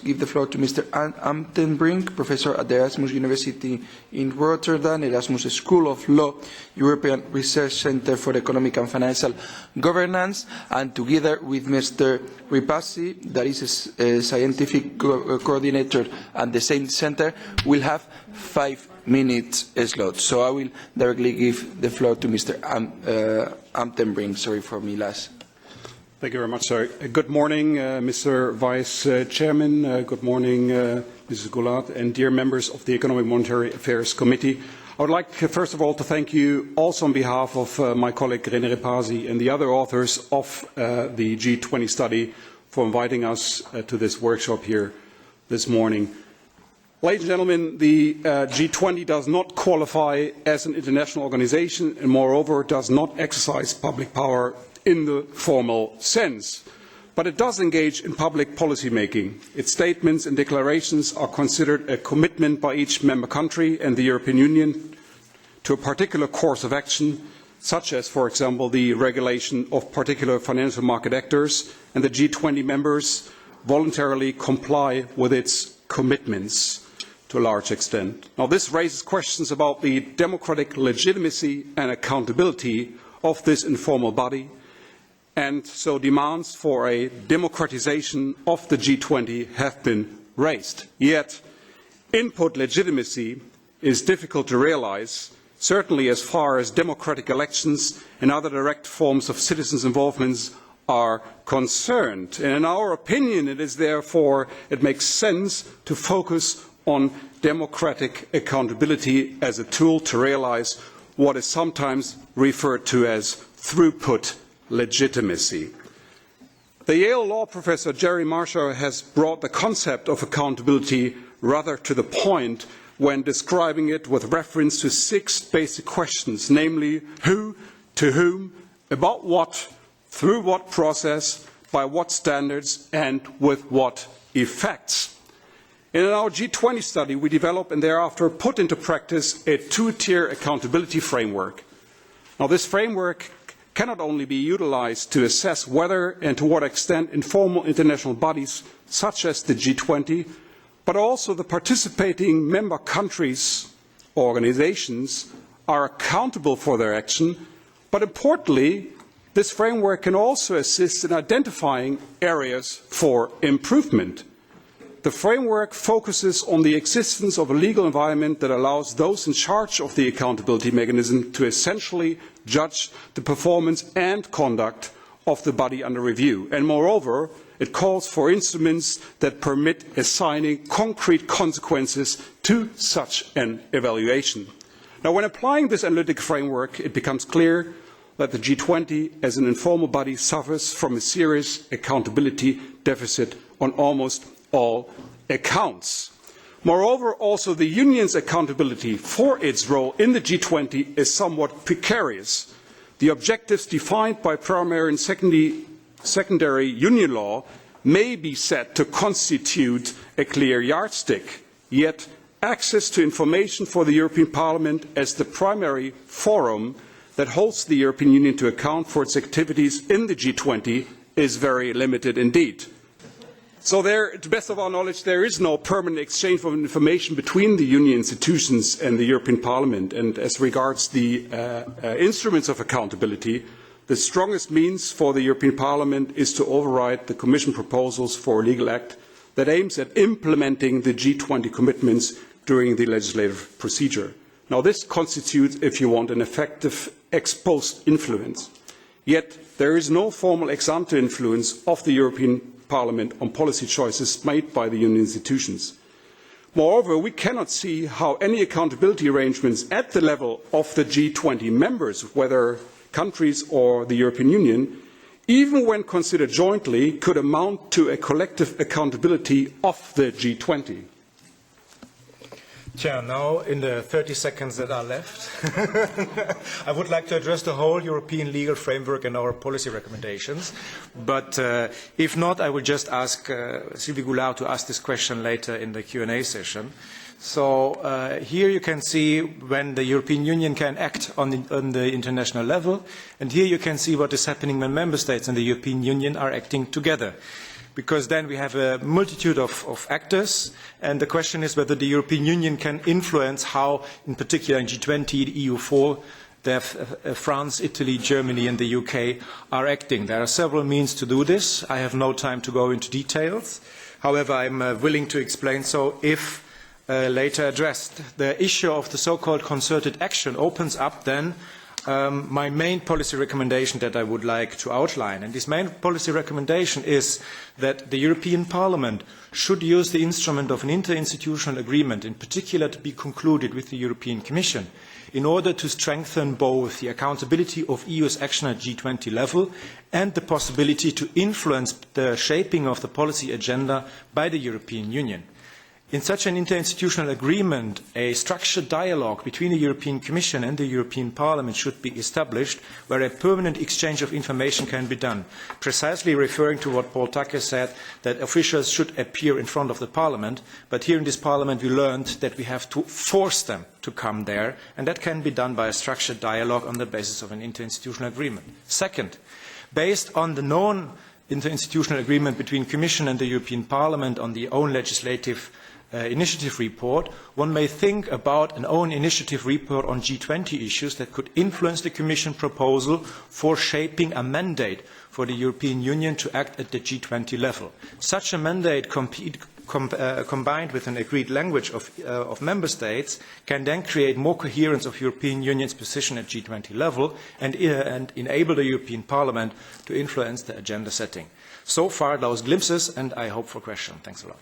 give the floor to Mr. Amtenbrink, professor at the Erasmus University in Rotterdam, Erasmus School of Law, European Research Center for Economic and Financial Governance, and together with Mr. Repasi, that is a scientific coordinator at the same center, will have 5 minutes slot. So I will directly give the floor to Mr. Amtenbrink. Sorry for me last. Thank you very much, sir. Good morning, Mr. Vice Chairman. Good morning, Mrs. Goulart, and dear members of the Economic Monetary Affairs Committee. I would like, first of all, to thank you also on behalf of my colleague René Repasi and the other authors of the G20 study for inviting us to this workshop here this morning. Ladies and gentlemen, the G20 does not qualify as an international organization and, moreover, does not exercise public power in the formal sense. But it does engage in public policy making. Its statements and declarations are considered a commitment by each member country and the European Union to a particular course of action, such as, for example, the regulation of particular financial market actors, and the G20 members voluntarily comply with its commitments to a large extent. Now, this raises questions about the democratic legitimacy and accountability of this informal body, and so demands for a democratization of the G20 have been raised. Yet, input legitimacy is difficult to realize, certainly as far as democratic elections and other direct forms of citizens' involvement are concerned. And in our opinion, it makes sense to focus on democratic accountability as a tool to realize what is sometimes referred to as throughput legitimacy. The Yale law professor Jerry Marshall has brought the concept of accountability rather to the point when describing it with reference to 6 basic questions, namely who, to whom, about what, through what process, by what standards, and with what effects. In our G20 study, we developed and thereafter put into practice a 2-tier accountability framework. Now, this framework cannot only be utilized to assess whether and to what extent informal international bodies such as the G20, but also the participating member countries' organizations are accountable for their action. But importantly, this framework can also assist in identifying areas for improvement. The framework focuses on the existence of a legal environment that allows those in charge of the accountability mechanism to essentially judge the performance and conduct of the body under review. And moreover, it calls for instruments that permit assigning concrete consequences to such an evaluation. Now, when applying this analytic framework, it becomes clear that the G20 as an informal body suffers from a serious accountability deficit on almost all accounts. Moreover, also the Union's accountability for its role in the G20 is somewhat precarious. The objectives defined by primary and secondary Union law may be said to constitute a clear yardstick, yet access to information for the European Parliament as the primary forum that holds the European Union to account for its activities in the G20 is very limited indeed. So to the best of our knowledge, there is no permanent exchange of information between the Union institutions and the European Parliament. And as regards the instruments of accountability, the strongest means for the European Parliament is to override the Commission proposals for a legal act that aims at implementing the G20 commitments during the legislative procedure. Now, this constitutes, if you want, an effective ex post influence. Yet, there is no formal ex ante influence of the European Parliament on policy choices made by the Union institutions. Moreover, we cannot see how any accountability arrangements at the level of the G20 members, whether countries or the European Union, even when considered jointly, could amount to a collective accountability of the G20. Chair, now in the 30 seconds that are left, I would like to address the whole European legal framework and our policy recommendations. But if not, I will just ask Sylvie Goulart to ask this question later in the Q&A session. So here you can see when the European Union can act on the international level, and here you can see what is happening when member states and the European Union are acting together. because then we have a multitude of actors, and the question is whether the European Union can influence how, in particular in G20, the EU4, France, Italy, Germany and the UK are acting. There are several means to do this. I have no time to go into details. However, I'm willing to explain so if later addressed. The issue of the so-called concerted action opens up then my main policy recommendation that I would like to outline. And this main policy recommendation is that the European Parliament should use the instrument of an interinstitutional agreement, in particular to be concluded with the European Commission, in order to strengthen both the accountability of EU's action at G20 level and the possibility to influence the shaping of the policy agenda by the European Union. In such an interinstitutional agreement, a structured dialogue between the European Commission and the European Parliament should be established, where a permanent exchange of information can be done, precisely referring to what Paul Tucker said, that officials should appear in front of the Parliament, but here in this Parliament we learned that we have to force them to come there, and that can be done by a structured dialogue on the basis of an interinstitutional agreement. Second, based on the known interinstitutional agreement between the Commission and the European Parliament on the own legislative initiative report, one may think about an own initiative report on G20 issues that could influence the Commission proposal for shaping a mandate for the European Union to act at the G20 level. Such a mandate combined with an agreed language of member states can then create more coherence of European Union's position at G20 level and enable the European Parliament to influence the agenda setting. So far those glimpses, and I hope for questions. Thanks a lot.